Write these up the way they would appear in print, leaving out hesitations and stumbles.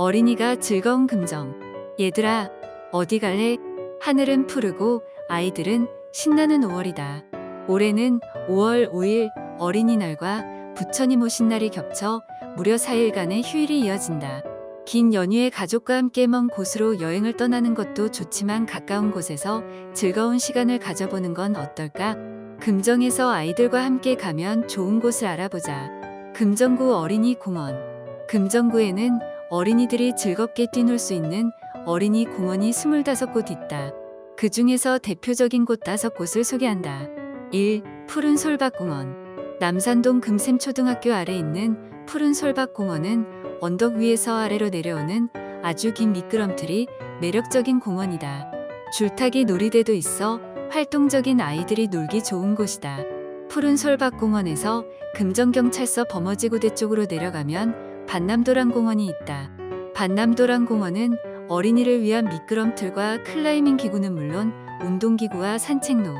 어린이가 즐거운 금정. 얘들아, 어디 갈래? 하늘은 푸르고 아이들은 신나는 5월이다. 올해는 5월 5일 어린이날과 부처님 오신 날이 겹쳐 무려 4일간의 휴일이 이어진다. 긴 연휴에 가족과 함께 먼 곳으로 여행을 떠나는 것도 좋지만 가까운 곳에서 즐거운 시간을 가져보는 건 어떨까? 금정에서 아이들과 함께 가면 좋은 곳을 알아보자. 금정구 어린이공원. 금정구에는 어린이들이 즐겁게 뛰놀 수 있는 어린이 공원이 25곳 있다. 그 중에서 대표적인 곳 5곳을 소개한다. 1. 푸른 솔밭공원. 남산동 금샘초등학교 아래 있는 푸른 솔밭공원은 언덕 위에서 아래로 내려오는 아주 긴 미끄럼틀이 매력적인 공원이다. 줄타기 놀이대도 있어 활동적인 아이들이 놀기 좋은 곳이다. 푸른 솔밭공원에서 금정경찰서 범어지구대 쪽으로 내려가면 반남도랑공원이 있다. 반남도랑공원은 어린이를 위한 미끄럼틀과 클라이밍 기구는 물론 운동기구와 산책로,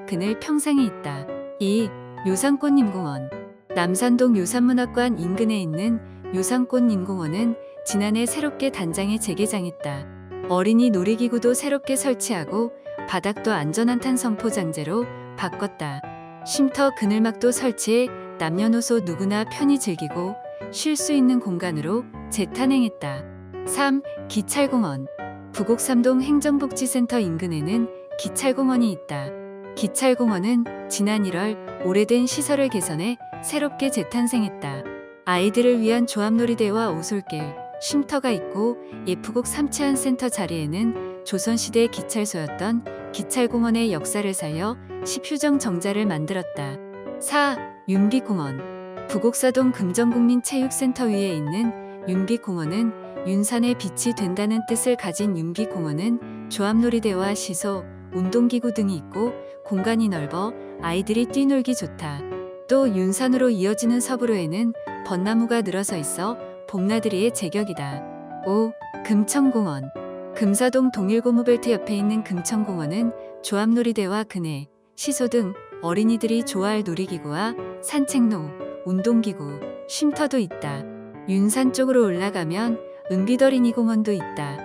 그늘 평상이 있다. 2. 요산꽃님공원. 남산동 요산문학관 인근에 있는 요산꽃님공원은 지난해 새롭게 단장에 재개장했다. 어린이 놀이기구도 새롭게 설치하고 바닥도 안전한 탄성포장재로 바꿨다. 쉼터 그늘막도 설치해 남녀노소 누구나 편히 즐기고 쉴 수 있는 공간으로 재탄행했다. 3. 기찰공원. 부곡삼동 행정복지센터 인근에는 기찰공원이 있다. 기찰공원은 지난 1월 오래된 시설을 개선해 새롭게 재탄생했다. 아이들을 위한 조합놀이대와 오솔길, 쉼터가 있고 예프곡 삼치안센터 자리에는 조선시대 기찰소였던 기찰공원의 역사를 살려 시휴정 정자를 만들었다. 4. 윤비공원. 부곡사동 금정국민체육센터 위에 있는 윤비공원은 윤산의 빛이 된다는 뜻을 가진 윤비공원은 조합놀이대와 시소, 운동기구 등이 있고 공간이 넓어 아이들이 뛰놀기 좋다. 또 윤산으로 이어지는 서부로에는 벚나무가 늘어서 있어 봄나들이의 제격이다. 5. 금천공원. 금사동 동일고무벨트 옆에 있는 금천공원은 조합놀이대와 그네, 시소 등 어린이들이 좋아할 놀이기구와 산책로, 운동기구, 쉼터도 있다. 윤산 쪽으로 올라가면 은비더린이공원도 있다.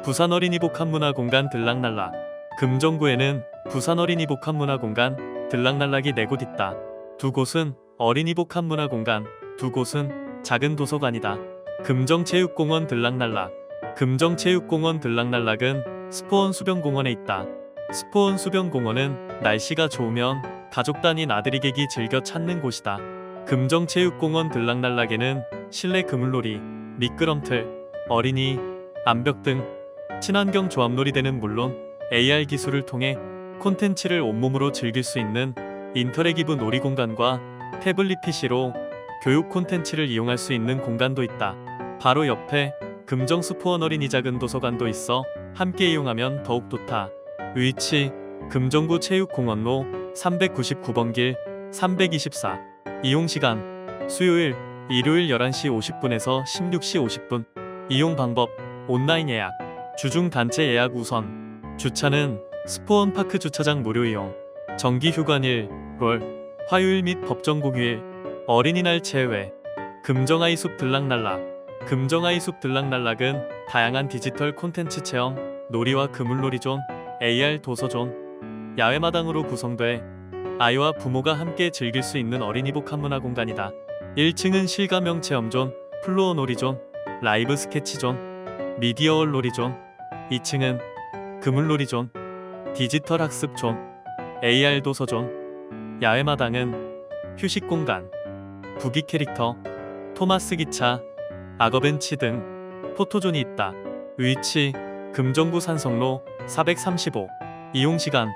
부산어린이복합문화공간 들락날락. 금정구에는 부산어린이복합문화공간 들락날락이 4곳 있다. 2곳은 어린이복합문화공간, 2곳은 작은 도서관이다. 금정체육공원 들락날락. 금정체육공원 들락날락은 스포원 수변공원에 있다. 스포원 수변공원은 날씨가 좋으면 가족 단위 나들이객이 즐겨 찾는 곳이다. 금정체육공원 들락날락에는 실내 그물놀이, 미끄럼틀, 어린이, 암벽 등 친환경 조합놀이대는 물론 AR 기술을 통해 콘텐츠를 온몸으로 즐길 수 있는 인터랙티브 놀이공간과 태블릿 PC로 교육 콘텐츠를 이용할 수 있는 공간도 있다. 바로 옆에 금정스포원 어린이 작은 도서관도 있어 함께 이용하면 더욱 좋다. 위치: 금정구 체육공원로 399번 길 324. 이용시간: 수요일, 일요일 11시 50분에서 16시 50분. 이용 방법: 온라인 예약, 주중 단체 예약 우선. 주차는 스포원파크 주차장 무료 이용. 정기 휴관일, 월, 화요일 및 법정 공휴일, 어린이날 제외. 금정아이숲 들락날락. 금정아이숲 들락날락은 다양한 디지털 콘텐츠 체험, 놀이와 그물놀이존, AR 도서존, 야외마당으로 구성돼 아이와 부모가 함께 즐길 수 있는 어린이복합문화공간이다. 1층은 실감형 체험존, 플로어 놀이존, 라이브 스케치존, 미디어월 놀이존. 2층은 그물놀이존, 디지털 학습존, AR 도서존. 야외마당은 휴식공간, 부기 캐릭터, 토마스 기차, 악어벤치 등 포토존이 있다. 위치: 금정구 산성로 435. 이용시간: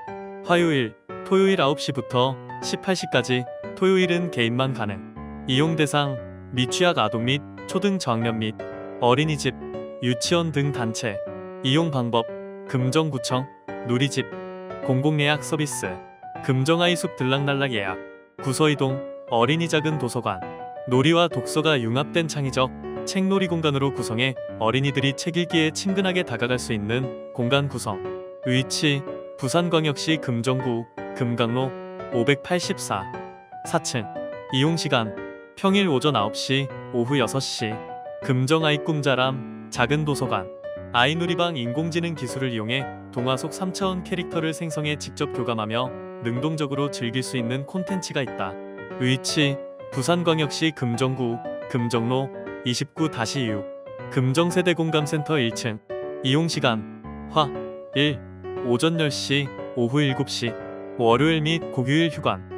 화요일, 토요일 9시부터 18시까지. 토요일은 개인만 가능. 이용대상: 미취학 아동 및 초등 저학년 및 어린이집, 유치원 등 단체. 이용 방법: 금정구청, 누리집, 공공예약 서비스. 금정아이숲 들락날락 예약. 구서이동, 어린이 작은 도서관. 놀이와 독서가 융합된 창의적 책놀이 공간으로 구성해 어린이들이 책 읽기에 친근하게 다가갈 수 있는 공간 구성. 위치: 부산광역시 금정구 금강로 584. 4층. 이용시간: 평일 오전 9시, 오후 6시. 금정 아이 꿈자람, 작은 도서관. 아이 누리방 인공지능 기술을 이용해 동화 속 3차원 캐릭터를 생성해 직접 교감하며 능동적으로 즐길 수 있는 콘텐츠가 있다. 위치: 부산광역시 금정구 금정로 29-6 금정세대공감센터 1층. 이용시간 화, 일, 오전 10시, 오후 7시, 월요일 및 공휴일 휴관.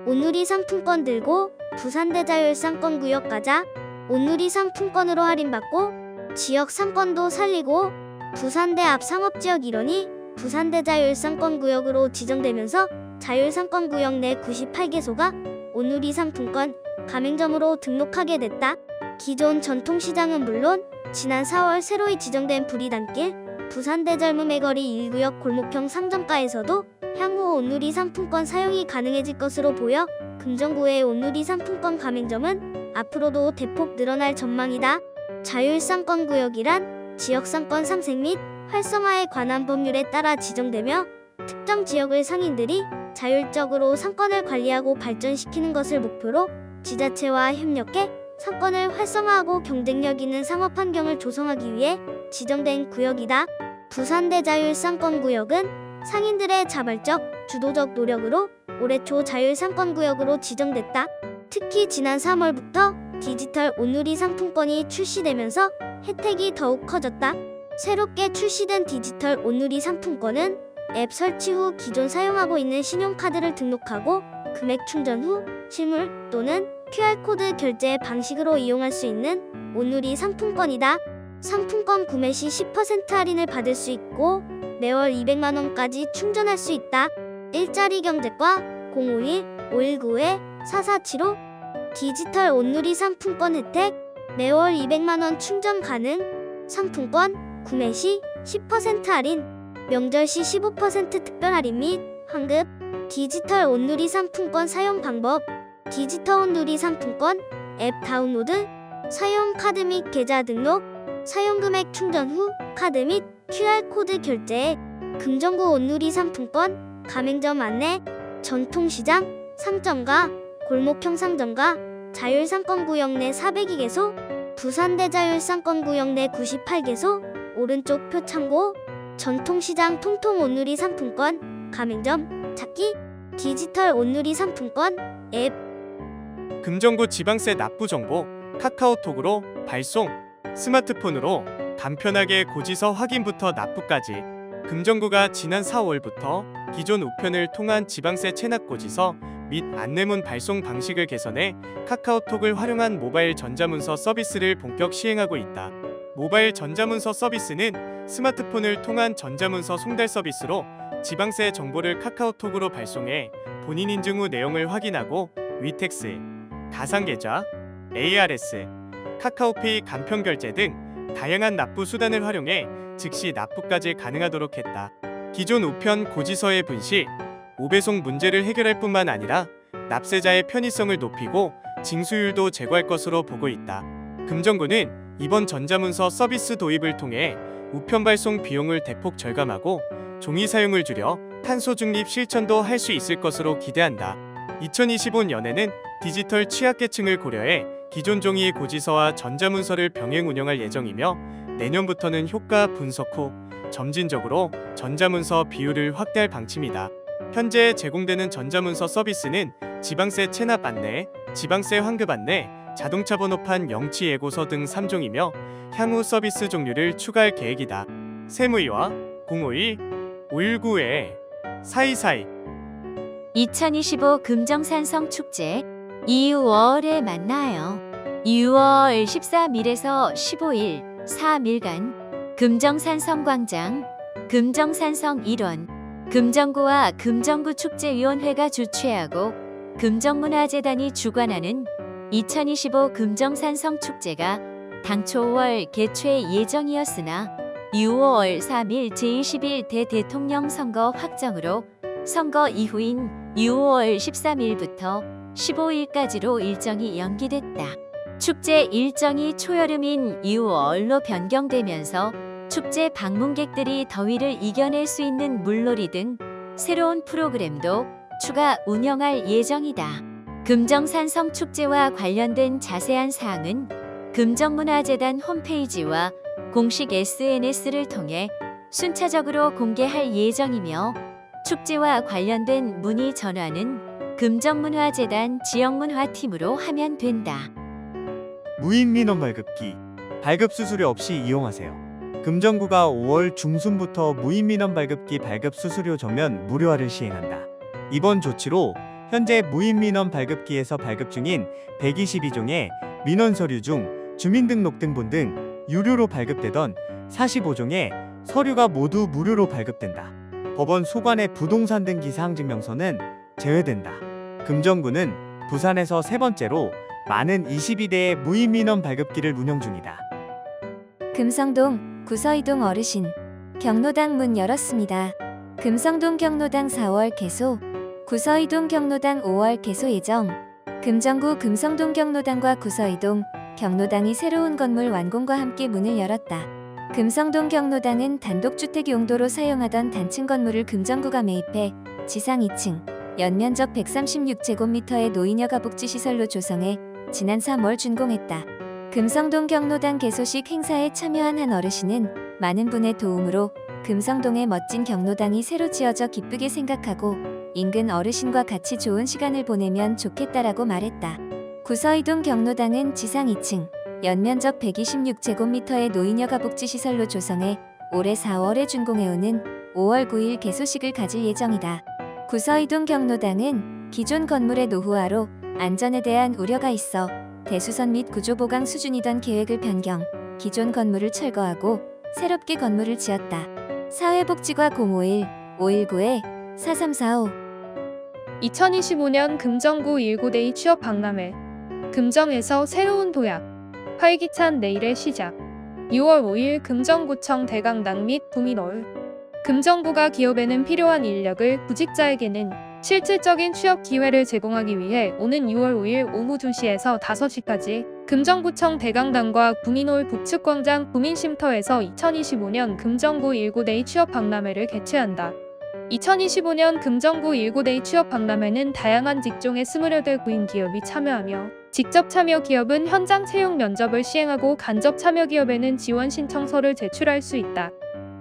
온누리 상품권 들고 부산대자율 상권구역 가자. 온누리 상품권으로 할인받고 지역 상권도 살리고 부산대 앞 상업지역 일원이 부산대자율 상권구역으로 지정되면서 자율상권구역 내 98개소가 온누리 상품권 가맹점으로 등록하게 됐다. 기존 전통시장은 물론 지난 4월 새로이 지정된 부리단길 부산대절문의 거리 1구역 골목형 상점가에서도 향후 온누리 상품권 사용이 가능해질 것으로 보여 금정구의 온누리 상품권 가맹점은 앞으로도 대폭 늘어날 전망이다. 자율상권구역이란 지역상권 상생 및 활성화에 관한 법률에 따라 지정되며 특정 지역의 상인들이 자율적으로 상권을 관리하고 발전시키는 것을 목표로 지자체와 협력해 상권을 활성화하고 경쟁력 있는 상업 환경을 조성하기 위해 지정된 구역이다. 부산대자율상권구역은 상인들의 자발적, 주도적 노력으로 올해 초 자율상권구역으로 지정됐다. 특히 지난 3월부터 디지털 온누리 상품권이 출시되면서 혜택이 더욱 커졌다. 새롭게 출시된 디지털 온누리 상품권은 앱 설치 후 기존 사용하고 있는 신용카드를 등록하고 금액 충전 후 실물 또는 QR코드 결제 방식으로 이용할 수 있는 온누리 상품권이다. 상품권 구매 시 10% 할인을 받을 수 있고 매월 200만원까지 충전할 수 있다. 일자리 경제과 051-519-4475 디지털 온누리 상품권 혜택 매월 200만원 충전 가능. 상품권 구매 시 10% 할인, 명절 시 15% 특별 할인 및 환급. 디지털 온누리 상품권 사용 방법: 디지털 온누리 상품권 앱 다운로드, 사용 카드 및 계좌 등록, 사용 금액 충전 후 카드 및 QR코드 결제. 금정구 온누리 상품권 가맹점 안내: 전통시장, 상점가, 골목형 상점가, 자율상권구역 내 402개소, 부산대자율상권구역 내 98개소. 오른쪽 표 참고. 전통시장 통통 온누리 상품권 가맹점 찾기. 디지털 온누리 상품권 앱. 금정구 지방세 납부 정보 카카오톡으로 발송. 스마트폰으로 간편하게 고지서 확인부터 납부까지. 금정구가 지난 4월부터 기존 우편을 통한 지방세 체납 고지서 및 안내문 발송 방식을 개선해 카카오톡을 활용한 모바일 전자문서 서비스를 본격 시행하고 있다. 모바일 전자문서 서비스는 스마트폰을 통한 전자문서 송달 서비스로 지방세 정보를 카카오톡으로 발송해 본인 인증 후 내용을 확인하고 위택스, 가상계좌, ARS, 카카오페이 간편결제 등 다양한 납부 수단을 활용해 즉시 납부까지 가능하도록 했다. 기존 우편 고지서의 분실, 오배송 문제를 해결할 뿐만 아니라 납세자의 편의성을 높이고 징수율도 제고할 것으로 보고 있다. 금정구는 이번 전자문서 서비스 도입을 통해 우편 발송 비용을 대폭 절감하고 종이 사용을 줄여 탄소 중립 실천도 할 수 있을 것으로 기대한다. 2025년에는 디지털 취약계층을 고려해 기존 종이의 고지서와 전자문서를 병행 운영할 예정이며 내년부터는 효과 분석 후 점진적으로 전자문서 비율을 확대할 방침이다. 현재 제공되는 전자문서 서비스는 지방세 체납 안내, 지방세 환급 안내, 자동차 번호판 영치 예고서 등 3종이며 향후 서비스 종류를 추가할 계획이다. 세무이와 051-519-4242 2025 금정산성 축제 2월에 만나요. 2월 13일에서 15일 3일간 금정산성광장 금정산성 일원 금정구와 금정구 축제위원회가 주최하고 금정문화재단이 주관하는 2025 금정산성 축제가 당초 5월 개최 예정이었으나 6월 3일 제21대 대통령 선거 확정으로 선거 이후인 6월 13일부터 15일까지로 일정이 연기됐다. 축제 일정이 초여름인 2월로 변경되면서 축제 방문객들이 더위를 이겨낼 수 있는 물놀이 등 새로운 프로그램도 추가 운영할 예정이다. 금정산성 축제와 관련된 자세한 사항은 금정문화재단 홈페이지와 공식 SNS를 통해 순차적으로 공개할 예정이며 축제와 관련된 문의 전화는 금정문화재단 지역문화팀으로 하면 된다. 무인 민원 발급기 발급 수수료 없이 이용하세요. 금정구가 5월 중순부터 무인 민원 발급기 발급 수수료 전면 무료화를 시행한다. 이번 조치로 현재 무인 민원 발급기에서 발급 중인 122종의 민원 서류 중 주민등록등본 등 유료로 발급되던 45종의 서류가 모두 무료로 발급된다. 법원 소관의 부동산 등기 사항증명서는 제외된다. 금정구는 부산에서 세 번째로 많은 22대의 무인 민원 발급기를 운영 중이다. 금성동 구서이동 어르신 경로당 문 열었습니다. 금성동 경로당 4월 개소, 구서이동 경로당 5월 개소 예정. 금정구 금성동 경로당과 구서이동 경로당이 새로운 건물 완공과 함께 문을 열었다. 금성동 경로당은 단독주택 용도로 사용하던 단층 건물을 금정구가 매입해 지상 2층, 연면적 136제곱미터의 노인여가 복지시설로 조성해 지난 3월 준공했다. 금성동 경로당 개소식 행사에 참여한 한 어르신은 많은 분의 도움으로 금성동의 멋진 경로당이 새로 지어져 기쁘게 생각하고 인근 어르신과 같이 좋은 시간을 보내면 좋겠다라고 말했다. 구서이동 경로당은 지상 2층, 연면적 126제곱미터의 노인여가 복지시설로 조성해 올해 4월에 준공해오는 5월 9일 개소식을 가질 예정이다. 구서이동 경로당은 기존 건물의 노후화로 안전에 대한 우려가 있어 대수선 및 구조보강 수준이던 계획을 변경, 기존 건물을 철거하고 새롭게 건물을 지었다. 사회복지과 051-519-4345 2025년 금정구 19대2 취업 박람회 금정에서 새로운 도약 활기찬 내일의 시작 6월 5일 금정구청 대강당 및 구민홀 금정구가 기업에는 필요한 인력을 구직자에게는 실질적인 취업 기회를 제공하기 위해 오는 6월 5일 오후 2시에서 5시까지 금정구청 대강당과 구민홀 북측광장 구민쉼터에서 2025년 금정구 19대2 취업 박람회를 개최한다. 2025년 금정구 19대2 취업 박람회는 다양한 직종의 28구인 기업이 참여하며 직접 참여 기업은 현장 채용 면접을 시행하고 간접 참여 기업에는 지원 신청서를 제출할 수 있다.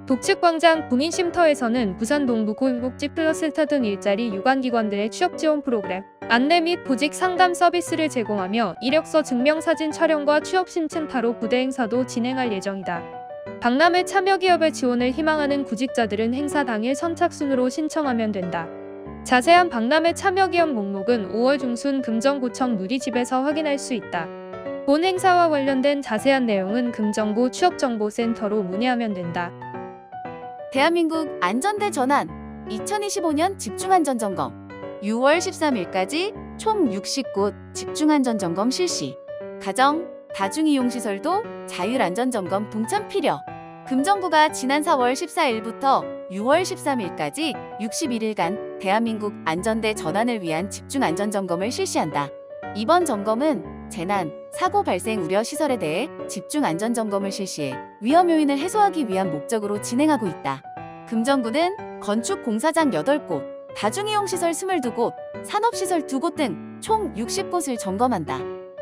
북측광장 구민쉼터에서는 부산 동부 고용복지 플러스 스타 등 일자리 유관기관들의 취업 지원 프로그램, 안내 및 보직 상담 서비스를 제공하며 이력서 증명사진 촬영과 취업 신청타로 부대 행사도 진행할 예정이다. 박람회 참여 기업의 지원을 희망하는 구직자들은 행사 당일 선착순으로 신청하면 된다. 자세한 박람회 참여 기업 목록은 5월 중순 금정구청 누리집에서 확인할 수 있다. 본 행사와 관련된 자세한 내용은 금정구 취업정보센터로 문의하면 된다. 대한민국 안전대 전환 2025년 집중안전점검 6월 13일까지 총 60곳 집중안전점검 실시. 가정, 다중이용시설도 자율안전점검 동참 필요. 금정구가 지난 4월 14일부터 6월 13일까지 61일간 대한민국 안전대 전환을 위한 집중안전점검을 실시한다. 이번 점검은 재난, 사고 발생 우려 시설에 대해 집중안전점검을 실시해 위험 요인을 해소하기 위한 목적으로 진행하고 있다. 금정구는 건축 공사장 8곳, 다중이용시설 22곳, 산업시설 2곳 등 총 60곳을 점검한다.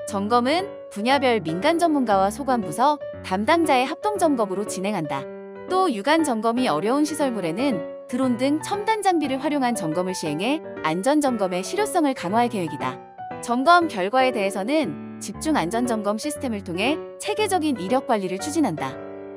점검은 분야별 민간 전문가와 소관부서 담당자의 합동점검으로 진행한다. 또 유관 점검이 어려운 시설물에는 드론 등 첨단 장비를 활용한 점검을 시행해 안전점검의 실효성을 강화할 계획이다. 점검 결과에 대해서는 집중안전점검 시스템을 통해 체계적인 이력관리를 추진한다.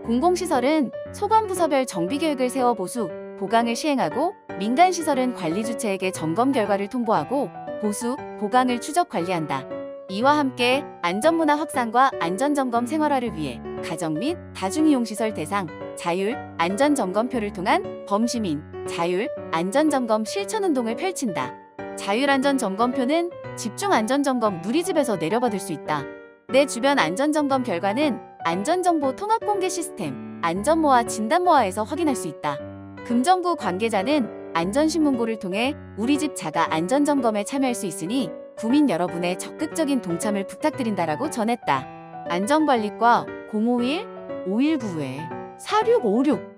공공시설은 소관부서별 정비계획을 세워 보수, 보강을 시행하고 민간시설은 관리주체에게 점검 결과를 통보하고 보수, 보강을 추적 관리한다. 이와 함께 안전문화 확산과 안전점검 생활화를 위해 가정 및 다중이용시설 대상 자율 안전점검표를 통한 범시민 자율 안전점검 실천운동을 펼친다. 자율안전점검표는 집중안전점검 누리집에서 내려받을 수 있다. 내 주변 안전점검 결과는 안전정보 통합공개 시스템 안전모아 진단모아에서 확인할 수 있다. 금정구 관계자는 안전신문고를 통해 우리 집 자가 안전점검에 참여할 수 있으니 구민 여러분의 적극적인 동참을 부탁드린다라고 전했다. 안전관리과 051-5195-4656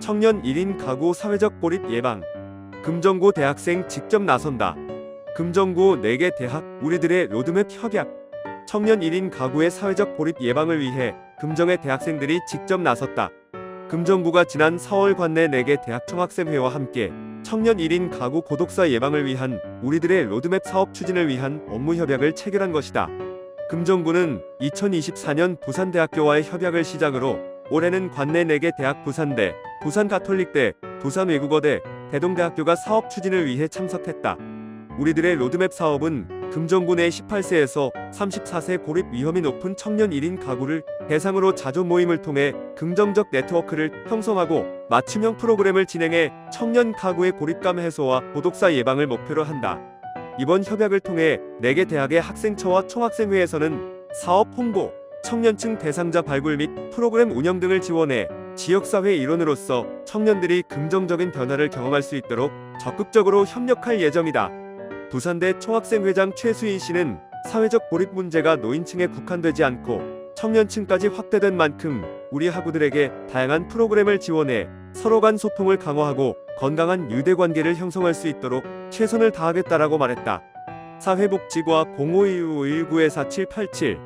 청년 1인 가구 사회적 고립 예방 금정구 대학생 직접 나선다. 금정구 4개 대학 우리들의 로드맵 협약 청년 1인 가구의 사회적 고립 예방을 위해 금정의 대학생들이 직접 나섰다. 금정구가 지난 4월 관내 4개 대학 총학생회와 함께 청년 1인 가구 고독사 예방을 위한 우리들의 로드맵 사업 추진을 위한 업무 협약을 체결한 것이다. 금정구는 2024년 부산대학교와의 협약을 시작으로 올해는 관내 4개 대학 부산대, 부산가톨릭대, 부산외국어대, 대동대학교가 사업 추진을 위해 참석했다. 우리들의 로드맵 사업은 금정구 내 18세에서 34세 고립 위험이 높은 청년 1인 가구를 대상으로 자조 모임을 통해 긍정적 네트워크를 형성하고 맞춤형 프로그램을 진행해 청년 가구의 고립감 해소와 고독사 예방을 목표로 한다. 이번 협약을 통해 4개 대학의 학생처와 총학생회에서는 사업 홍보, 청년층 대상자 발굴 및 프로그램 운영 등을 지원해 지역사회 일원으로서 청년들이 긍정적인 변화를 경험할 수 있도록 적극적으로 협력할 예정이다. 부산대 총학생회장 최수인 씨는 사회적 고립 문제가 노인층에 국한되지 않고 청년층까지 확대된 만큼 우리 학우들에게 다양한 프로그램을 지원해 서로 간 소통을 강화하고 건강한 유대관계를 형성할 수 있도록 최선을 다하겠다라고 말했다. 사회복지과 051519-4787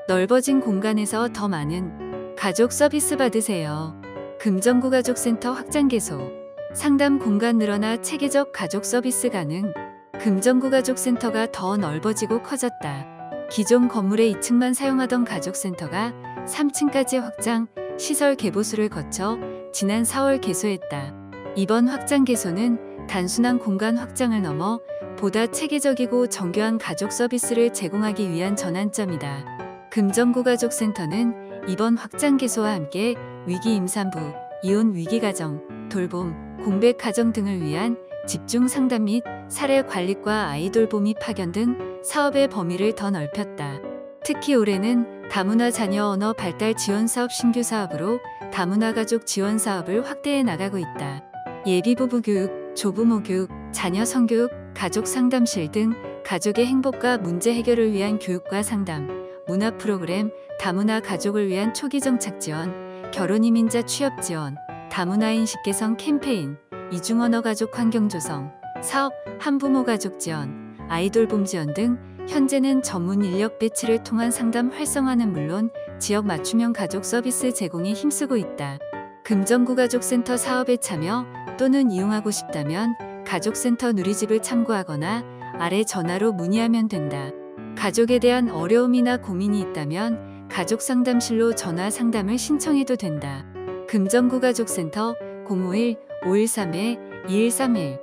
넓어진 공간에서 더 많은 가족 서비스 받으세요. 금정구 가족센터 확장 개소. 상담 공간 늘어나 체계적 가족 서비스 가능. 금정구 가족센터가 더 넓어지고 커졌다. 기존 건물의 2층만 사용하던 가족센터가 3층까지 확장, 시설 개보수를 거쳐 지난 4월 개소했다. 이번 확장 개소는 단순한 공간 확장을 넘어 보다 체계적이고 정교한 가족 서비스를 제공하기 위한 전환점이다. 금정구 가족센터는 이번 확장 개소와 함께 위기 임산부, 이혼 위기 가정, 돌봄, 공백 가정 등을 위한 집중 상담 및 사례 관리과 아이 돌봄 및 파견 등 사업의 범위를 더 넓혔다. 특히 올해는 다문화 자녀 언어 발달 지원 사업 신규 사업으로 다문화 가족 지원 사업을 확대해 나가고 있다. 예비부부 교육, 조부모 교육, 자녀 성교육, 가족 상담실 등 가족의 행복과 문제 해결을 위한 교육과 상담, 문화 프로그램, 다문화 가족을 위한 초기 정착 지원, 결혼 이민자 취업 지원, 다문화인 식개선 캠페인, 이중 언어 가족 환경 조성, 사업, 한부모 가족 지원, 아이돌봄 지원 등 현재는 전문 인력 배치를 통한 상담 활성화는 물론 지역 맞춤형 가족 서비스 제공에 힘쓰고 있다. 금정구 가족센터 사업에 참여 또는 이용하고 싶다면 가족센터 누리집을 참고하거나 아래 전화로 문의하면 된다. 가족에 대한 어려움이나 고민이 있다면 가족상담실로 전화 상담을 신청해도 된다. 금정구 가족센터 051-513-2131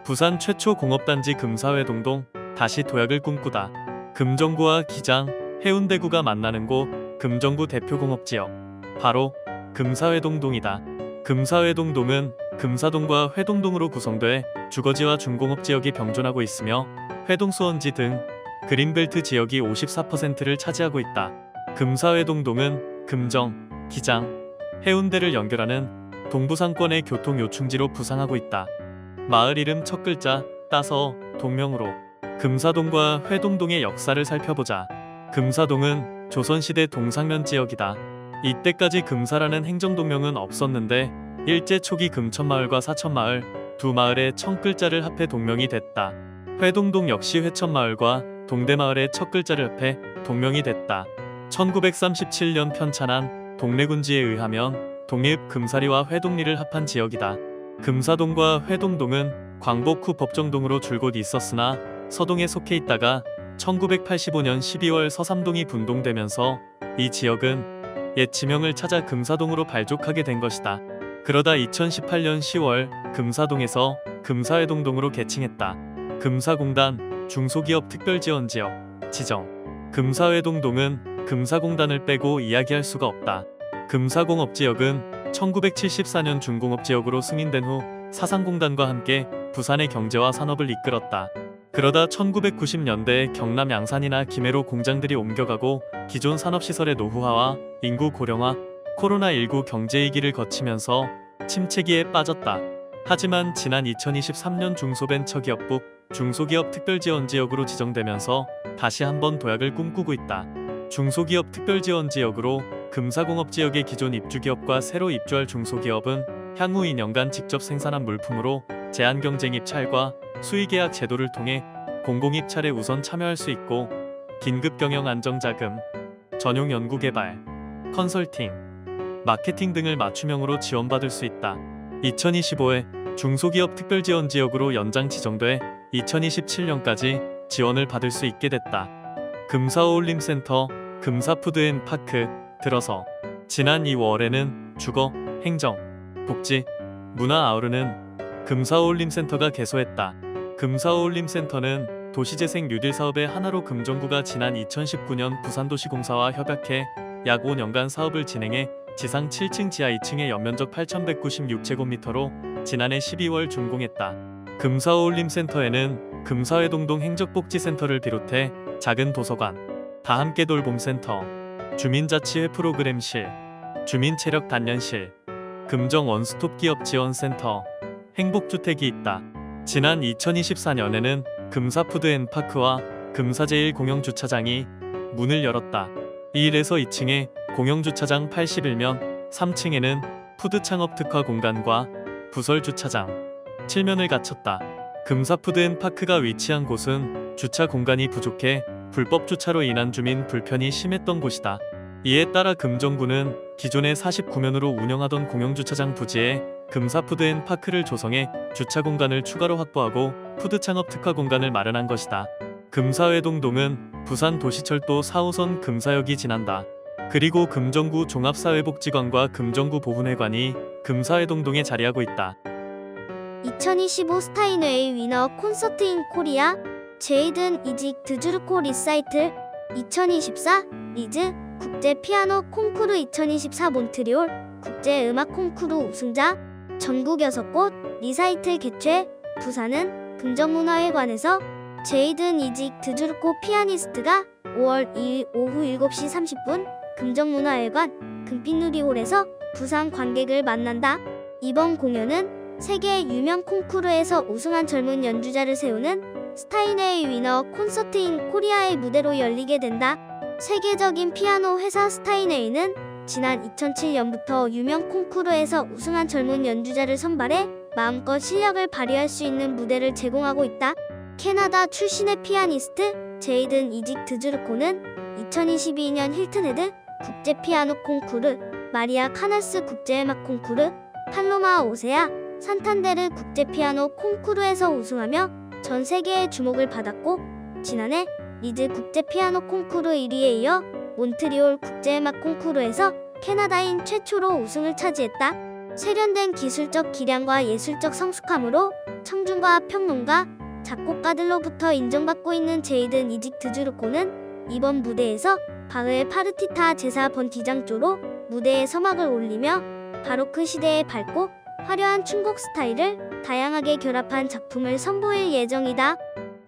부산 최초 공업단지 금사회동동 다시 도약을 꿈꾸다. 금정구와 기장, 해운대구가 만나는 곳 금정구 대표 공업지역 바로 금사회동동이다. 금사회동동은 금사동과 회동동으로 구성돼 주거지와 중공업지역이 병존하고 있으며 회동수원지 등 그린벨트 지역이 54%를 차지하고 있다. 금사회동동은 금정, 기장, 해운대를 연결하는 동부상권의 교통 요충지로 부상하고 있다. 마을 이름 첫 글자 따서 동명으로 금사동과 회동동의 역사를 살펴보자. 금사동은 조선시대 동상면 지역이다. 이때까지 금사라는 행정동명은 없었는데 일제 초기 금천마을과 사천마을 두 마을의 천 글자를 합해 동명이 됐다. 회동동 역시 회천마을과 동대마을의 첫 글자를 합해 동명이 됐다. 1937년 편찬한 동래군지에 의하면 동해읍 금사리와 회동리를 합한 지역이다. 금사동과 회동동은 광복 후 법정동으로 줄곧 있었으나 서동에 속해 있다가 1985년 12월 서삼동이 분동되면서 이 지역은 옛 지명을 찾아 금사동으로 발족하게 된 것이다. 그러다 2018년 10월 금사동에서 금사회동동으로 개칭했다. 금사공단 중소기업 특별지원지역 지정. 금사회동동은 금사공단을 빼고 이야기할 수가 없다. 금사공업지역은 1974년 중공업지역으로 승인된 후 사상공단과 함께 부산의 경제와 산업을 이끌었다. 그러다 1990년대에 경남 양산이나 김해로 공장들이 옮겨가고 기존 산업시설의 노후화와 인구 고령화, 코로나19 경제위기를 거치면서 침체기에 빠졌다. 하지만 지난 2023년 중소벤처기업부 중소기업 특별지원지역으로 지정되면서 다시 한번 도약을 꿈꾸고 있다. 중소기업 특별지원지역으로 금사공업지역의 기존 입주기업과 새로 입주할 중소기업은 향후 2년간 직접 생산한 물품으로 제한경쟁 입찰과 수의계약 제도를 통해 공공입찰에 우선 참여할 수 있고 긴급 경영 안정 자금, 전용 연구 개발, 컨설팅, 마케팅 등을 맞춤형으로 지원받을 수 있다. 2025에 중소기업 특별지원 지역으로 연장 지정돼 2027년까지 지원을 받을 수 있게 됐다. 금사어울림센터, 금사푸드앤파크 들어서 지난 2월에는 주거, 행정, 복지, 문화 아우르는 금사어울림센터가 개소했다. 금사어울림센터는 도시재생 뉴딜 사업의 하나로 금정구가 지난 2019년 부산도시공사와 협약해 약 5년간 사업을 진행해 지상 7층 지하 2층의 연면적 8,196제곱미터로 지난해 12월 준공했다. 금사어울림센터에는 금사회동동 행적복지센터를 비롯해 작은 도서관, 다함께 돌봄센터, 주민자치회 프로그램실, 주민체력 단련실, 금정 원스톱 기업 지원센터, 행복주택이 있다. 지난 2024년에는 금사푸드앤파크와 금사제일 공영주차장이 문을 열었다. 1에서 2층에 공영주차장 81면, 3층에는 푸드창업 특화 공간과 부설주차장, 7면을 갖췄다. 금사푸드앤파크가 위치한 곳은 주차 공간이 부족해 불법 주차로 인한 주민 불편이 심했던 곳이다. 이에 따라 금정구는 기존의 49면으로 운영하던 공영주차장 부지에 금사푸드앤파크를 조성해 주차 공간을 추가로 확보하고 푸드창업 특화 공간을 마련한 것이다. 금사회동동은 부산 도시철도 4호선 금사역이 지난다. 그리고 금정구 종합사회복지관과 금정구 보훈회관이 금사회동동에 자리하고 있다. 2025 스타인웨이 위너 콘서트 인 코리아 제이든 이직 드주르코 리사이틀 2024 리즈 국제 피아노 콩쿠르 2024 몬트리올 국제 음악 콩쿠르 우승자 전국 6곳 리사이틀 개최 부산은 금정문화회관에서 제이든 이직 드주르코 피아니스트가 5월 2일 오후 7시 30분 금정문화회관 금빛누리홀에서 부산 관객을 만난다. 이번 공연은 세계 유명 콩쿠르에서 우승한 젊은 연주자를 세우는 스타인웨이 위너 콘서트 인 코리아의 무대로 열리게 된다. 세계적인 피아노 회사 스타인웨이는 지난 2007년부터 유명 콩쿠르에서 우승한 젊은 연주자를 선발해 마음껏 실력을 발휘할 수 있는 무대를 제공하고 있다. 캐나다 출신의 피아니스트 제이든 이직 드주르코는 2022년 힐튼헤드 국제 피아노 콩쿠르, 마리아 카나스 국제음악 콩쿠르, 팔로마 오세아, 산탄데르 국제 피아노 콩쿠르에서 우승하며 전 세계의 주목을 받았고 지난해 리즈 국제 피아노 콩쿠르 1위에 이어 몬트리올 국제음악 콩쿠르에서 캐나다인 최초로 우승을 차지했다. 세련된 기술적 기량과 예술적 성숙함으로 청중과 평론가, 작곡가들로부터 인정받고 있는 제이든 이직 드주르코는 이번 무대에서 바흐의 파르티타 제4번 디장조로 무대에 서막을 올리며 바로크 시대의 밝고 화려한 춘곡 스타일을 다양하게 결합한 작품을 선보일 예정이다.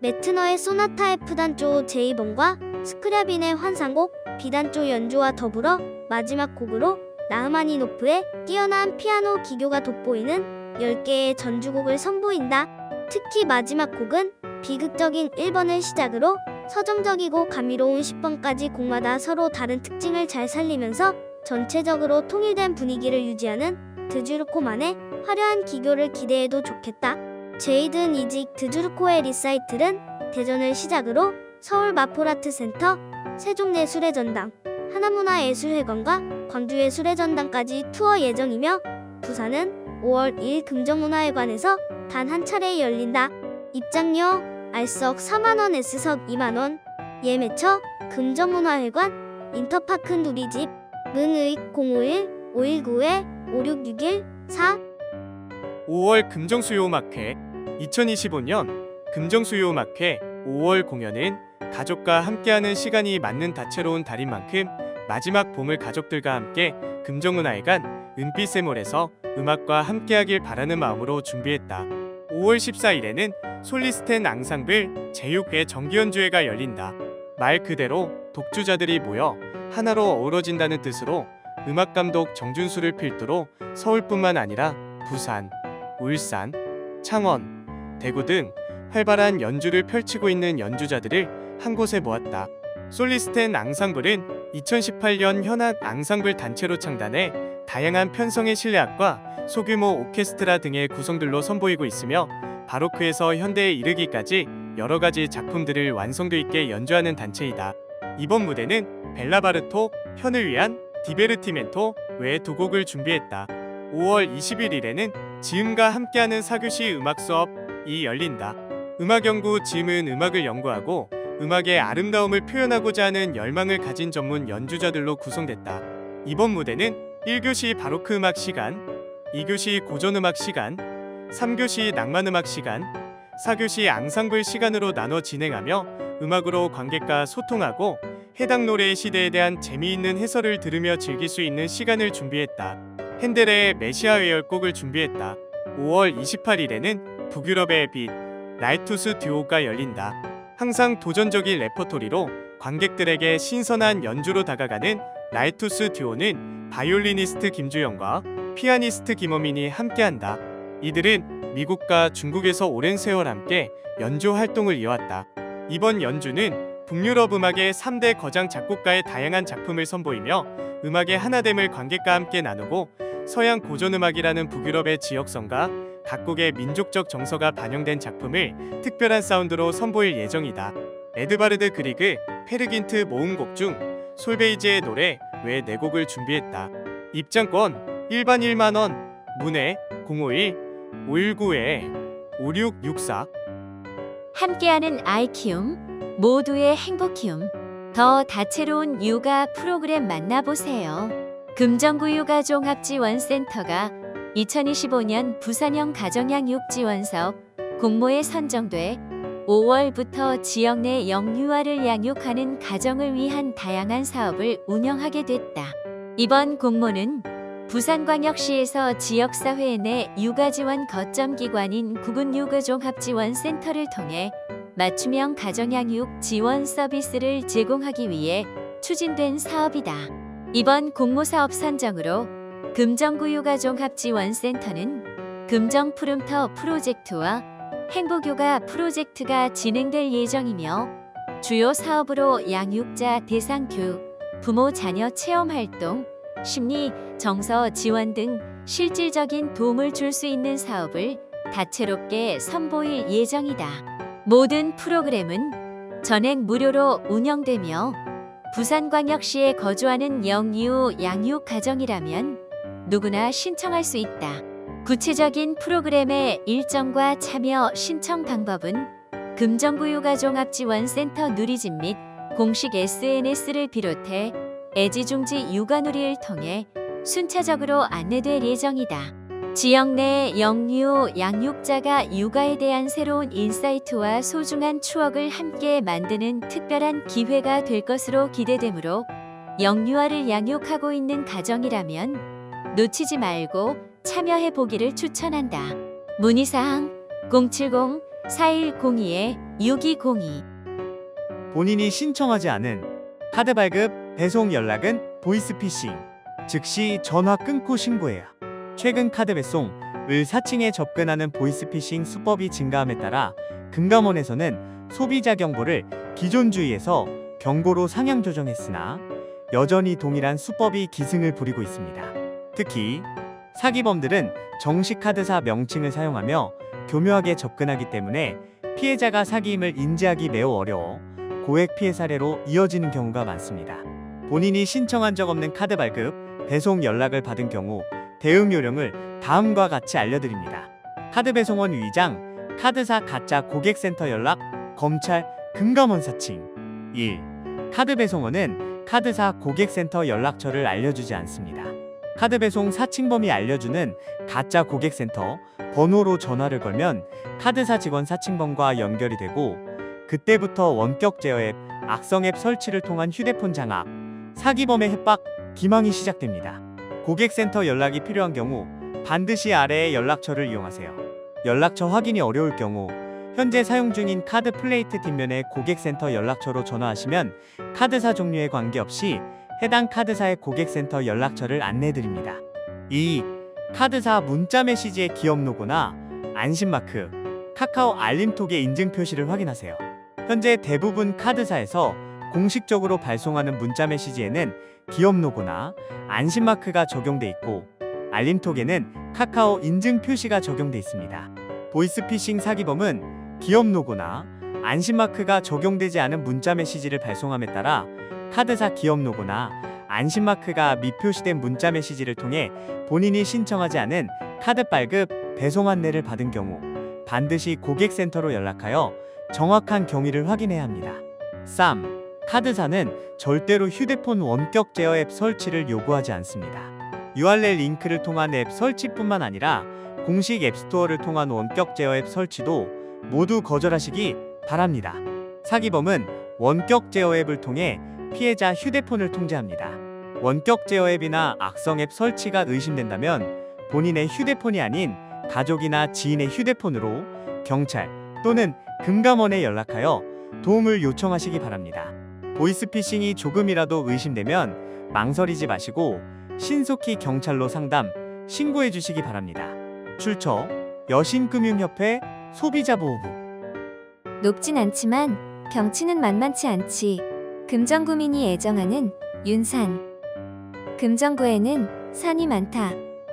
메트너의 소나타 F단조 제2번과 스크랴빈의 환상곡 B단조 연주와 더불어 마지막 곡으로 라흐마니노프의 뛰어난 피아노 기교가 돋보이는 10개의 전주곡을 선보인다. 특히 마지막 곡은 비극적인 1번을 시작으로 서정적이고 감미로운 10번까지 곡마다 서로 다른 특징을 잘 살리면서 전체적으로 통일된 분위기를 유지하는 드주르코만의 화려한 기교를 기대해도 좋겠다. 제이든 이직 드주르코의 리사이틀은 대전을 시작으로 서울 마포라트센터, 세종예술의 전당, 하나문화예술회관과 광주예술의 전당까지 투어 예정이며 부산은 5월 2일 금정문화회관에서 단 한 차례 열린다. 입장료 R석 4만원, S석 2만원, 예매처 금정문화회관, 인터파크 누리집, 문의익 051-519-5661-4 5월 금정수요음악회 2025년 금정수요음악회 5월 공연은 가족과 함께하는 시간이 맞는 다채로운 달인 만큼 마지막 봄을 가족들과 함께 금정문화회관 은빛샘몰에서 음악과 함께하길 바라는 마음으로 준비했다. 5월 14일에는 솔리스텐 앙상블 제6회 정기연주회가 열린다. 말 그대로 독주자들이 모여 하나로 어우러진다는 뜻으로 음악감독 정준수를 필두로 서울뿐만 아니라 부산, 울산, 창원, 대구 등 활발한 연주를 펼치고 있는 연주자들을 한 곳에 모았다. 솔리스텐 앙상블은 2018년 현악 앙상블 단체로 창단해 다양한 편성의 실내악과 소규모 오케스트라 등의 구성들로 선보이고 있으며 바로크에서 현대에 이르기까지 여러 가지 작품들을 완성도 있게 연주하는 단체이다. 이번 무대는 벨라 바르톡, 현을 위한 디베르티멘토 외 두 곡을 준비했다. 5월 21일에는 지음과 함께하는 4교시 음악 수업이 열린다. 음악연구 지음은 음악을 연구하고 음악의 아름다움을 표현하고자 하는 열망을 가진 전문 연주자들로 구성됐다. 이번 무대는 1교시 바로크 음악 시간, 2교시 고전음악 시간, 3교시 낭만음악 시간, 4교시 앙상블 시간으로 나눠 진행하며 음악으로 관객과 소통하고 해당 노래의 시대에 대한 재미있는 해설을 들으며 즐길 수 있는 시간을 준비했다. 핸델의 메시아 외열곡을 준비했다. 5월 28일에는 북유럽의 빛, 라이투스 듀오가 열린다. 항상 도전적인 레퍼토리로 관객들에게 신선한 연주로 다가가는 라이투스 듀오는 바이올리니스트 김주영과 피아니스트 김어민이 함께한다. 이들은 미국과 중국에서 오랜 세월 함께 연주 활동을 이어왔다. 이번 연주는 북유럽 음악의 3대 거장 작곡가의 다양한 작품을 선보이며 음악의 하나됨을 관객과 함께 나누고 서양 고전음악이라는 북유럽의 지역성과 각국의 민족적 정서가 반영된 작품을 특별한 사운드로 선보일 예정이다. 에드바르드 그리그 페르긴트 모음곡 중 솔베이지의 노래 외 4곡을 준비했다. 입장권 일반 1만원, 문의 051-519-5664. 함께하는 아이 키움, 모두의 행복 키움. 더 다채로운 육아 프로그램 만나보세요. 금정구 육아종합지원센터가 2025년 부산형 가정양육 지원사업 공모에 선정돼 5월부터 지역 내 영유아를 양육하는 가정을 위한 다양한 사업을 운영하게 됐다. 이번 공모는 부산광역시에서 지역사회 내 육아지원 거점 기관인 구군육아종합지원센터를 통해 맞춤형 가정양육 지원 서비스를 제공하기 위해 추진된 사업이다. 이번 공모사업 선정으로 금정구 육아종합지원센터는 금정푸름터 프로젝트와 행복육아 프로젝트가 진행될 예정이며 주요 사업으로 양육자 대상 교육, 부모 자녀 체험활동, 심리, 정서 지원 등 실질적인 도움을 줄 수 있는 사업을 다채롭게 선보일 예정이다. 모든 프로그램은 전액 무료로 운영되며 부산광역시에 거주하는 영유 양육 가정이라면 누구나 신청할 수 있다. 구체적인 프로그램의 일정과 참여 신청 방법은 금정구 육아종합지원센터 누리집 및 공식 SNS를 비롯해 애지중지 육아누리를 통해 순차적으로 안내될 예정이다. 지역 내 영유 양육자가 육아에 대한 새로운 인사이트와 소중한 추억을 함께 만드는 특별한 기회가 될 것으로 기대되므로 영유아를 양육하고 있는 가정이라면 놓치지 말고 참여해 보기를 추천한다. 문의사항 070-4102-6202. 본인이 신청하지 않은 카드 발급, 배송 연락은 보이스피싱. 즉시 전화 끊고 신고해야. 최근 카드 배송, 을 사칭에 접근하는 보이스피싱 수법이 증가함에 따라 금감원에서는 소비자 경보를 기존 주의에서 경고로 상향 조정했으나 여전히 동일한 수법이 기승을 부리고 있습니다. 특히 사기범들은 정식 카드사 명칭을 사용하며 교묘하게 접근하기 때문에 피해자가 사기임을 인지하기 매우 어려워 고액 피해 사례로 이어지는 경우가 많습니다. 본인이 신청한 적 없는 카드 발급, 배송 연락을 받은 경우 대응 요령을 다음과 같이 알려드립니다. 카드 배송원 위장, 카드사 가짜 고객센터 연락, 검찰, 금감원 사칭. 1. 카드 배송원은 카드사 고객센터 연락처를 알려주지 않습니다. 카드 배송 사칭범이 알려주는 가짜 고객센터 번호로 전화를 걸면 카드사 직원 사칭범과 연결이 되고 그때부터 원격 제어 앱, 악성 앱 설치를 통한 휴대폰 장악, 사기범의 협박, 기망이 시작됩니다. 고객센터 연락이 필요한 경우 반드시 아래의 연락처를 이용하세요. 연락처 확인이 어려울 경우 현재 사용 중인 카드 플레이트 뒷면의 고객센터 연락처로 전화하시면 카드사 종류에 관계없이 해당 카드사의 고객센터 연락처를 안내해드립니다. 2. 카드사 문자 메시지의 기업 로고나 안심마크, 카카오 알림톡의 인증 표시를 확인하세요. 현재 대부분 카드사에서 공식적으로 발송하는 문자 메시지에는 기업 로고나 안심마크가 적용돼 있고 알림톡에는 카카오 인증 표시가 적용돼 있습니다. 보이스피싱 사기범은 기업 로고나 안심마크가 적용되지 않은 문자 메시지를 발송함에 따라 카드사 기업 로고나 안심마크가 미표시된 문자 메시지를 통해 본인이 신청하지 않은 카드 발급 배송 안내를 받은 경우 반드시 고객센터로 연락하여 정확한 경위를 확인해야 합니다. 3. 카드사는 절대로 휴대폰 원격 제어 앱 설치를 요구하지 않습니다. URL 링크를 통한 앱 설치뿐만 아니라 공식 앱스토어를 통한 원격 제어 앱 설치도 모두 거절하시기 바랍니다. 사기범은 원격 제어 앱을 통해 피해자 휴대폰을 통제합니다. 원격 제어 앱이나 악성 앱 설치가 의심된다면 본인의 휴대폰이 아닌 가족이나 지인의 휴대폰으로 경찰 또는 금감원에 연락하여 도움을 요청하시기 바랍니다. 보이스피싱이 조금이라도 의심되면 망설이지 마시고 신속히 경찰로 상담, 신고해 주시기 바랍니다. 출처 여신금융협회 소비자보호부. 높진 않지만 경치는 만만치 않지. 금정구민이 애정하는 윤산. 금정구에는 산이 많다.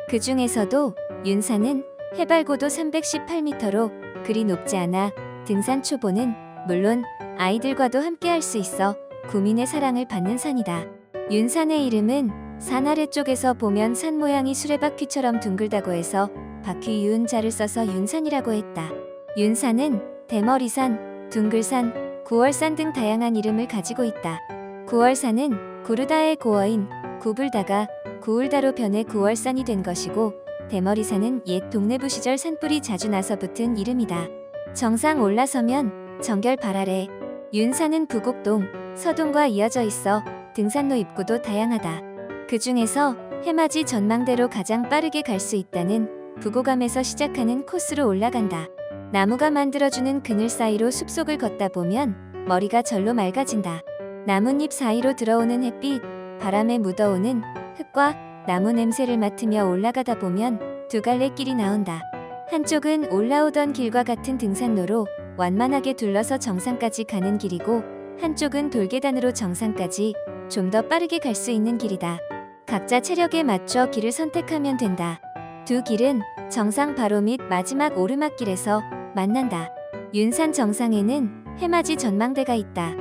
그 중에서도 윤산은 해발 고도 318m로 그리 높지 않아 등산 초보는 물론 아이들과도 함께 할 수 있어 구민의 사랑을 받는 산이다. 윤산의 이름은 산 아래쪽에서 보면 산 모양이 수레바퀴처럼 둥글다고 해서 바퀴 유은자를 써서 윤산이라고 했다. 윤산은 대머리산, 둥글산, 구월산 등 다양한 이름을 가지고 있다. 구월산은 구르다의 고어인 구불다가 구울다로 변해 구월산이 된 것이고 대머리산은 옛 동래부 시절 산불이 자주 나서 붙은 이름이다. 정상 올라서면 정결 발아래. 윤산은 부곡동, 서동과 이어져 있어 등산로 입구도 다양하다. 그 중에서 해맞이 전망대로 가장 빠르게 갈 수 있다는 부곡암에서 시작하는 코스로 올라간다. 나무가 만들어주는 그늘 사이로 숲속을 걷다 보면 머리가 절로 맑아진다. 나뭇잎 사이로 들어오는 햇빛, 바람에 묻어오는 흙과 나무 냄새를 맡으며 올라가다 보면 두 갈래 길이 나온다. 한쪽은 올라오던 길과 같은 등산로로 완만하게 둘러서 정상까지 가는 길이고 한쪽은 돌계단으로 정상까지 좀 더 빠르게 갈 수 있는 길이다. 각자 체력에 맞춰 길을 선택하면 된다. 두 길은 정상 바로 밑 마지막 오르막길에서 만난다. 윤산 정상에는 해맞이 전망대가 있다.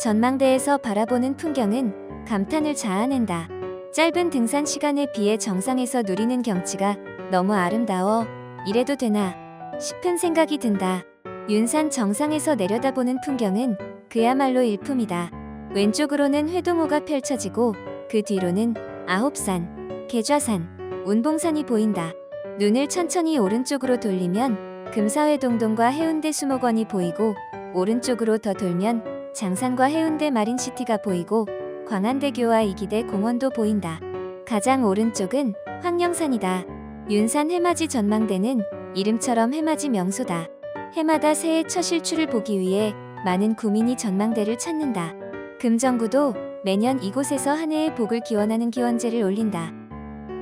전망대에서 바라보는 풍경은 감탄을 자아낸다. 짧은 등산 시간에 비해 정상에서 누리는 경치가 너무 아름다워 이래도 되나 싶은 생각이 든다. 윤산 정상에서 내려다보는 풍경은 그야말로 일품이다. 왼쪽으로는 회동호가 펼쳐지고 그 뒤로는 아홉산, 계좌산, 운봉산이 보인다. 눈을 천천히 오른쪽으로 돌리면 금사회동동과 해운대 수목원이 보이고 오른쪽으로 더 돌면 장산과 해운대 마린시티가 보이고 광안대교와 이기대 공원도 보인다. 가장 오른쪽은 황령산이다. 윤산 해맞이 전망대는 이름처럼 해맞이 명소다. 해마다 새해 첫 일출을 보기 위해 많은 구민이 전망대를 찾는다. 금정구도 매년 이곳에서 한 해의 복을 기원하는 기원제를 올린다.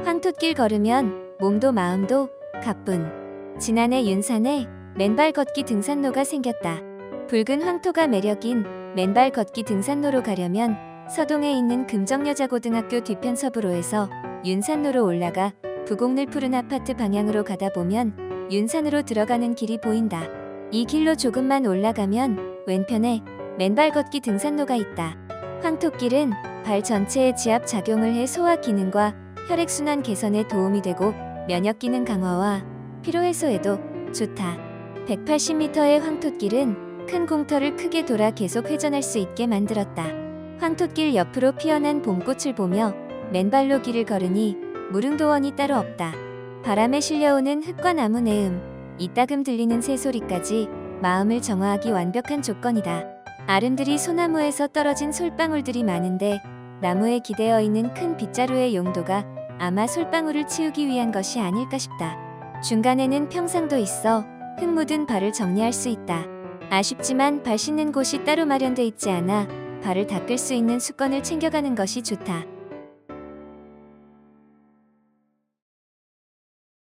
황토길 걸으면 몸도 마음도 가뿐. 지난해 윤산에 맨발 걷기 등산로가 생겼다. 붉은 황토가 매력인 맨발 걷기 등산로로 가려면 서동에 있는 금정여자고등학교 뒤편 서부로에서 윤산로로 올라가 부곡늘 푸른 아파트 방향으로 가다 보면 윤산으로 들어가는 길이 보인다. 이 길로 조금만 올라가면 왼편에 맨발 걷기 등산로가 있다. 황토길은 발 전체에 지압 작용을 해 소화 기능과 혈액순환 개선에 도움이 되고 면역 기능 강화와 피로 해소에도 좋다. 180m의 황토길은 큰 공터를 크게 돌아 계속 회전할 수 있게 만들었다. 황토길 옆으로 피어난 봄꽃을 보며 맨발로 길을 걸으니 무릉도원이 따로 없다. 바람에 실려오는 흙과 나무 내음, 이따금 들리는 새소리까지 마음을 정화하기 완벽한 조건이다. 아름드리 소나무에서 떨어진 솔방울들이 많은데 나무에 기대어 있는 큰 빗자루의 용도가 아마 솔방울을 치우기 위한 것이 아닐까 싶다. 중간에는 평상도 있어 흙 묻은 발을 정리할 수 있다. 아쉽지만 발 씻는 곳이 따로 마련돼 있지 않아 발을 닦을 수 있는 수건을 챙겨가는 것이 좋다.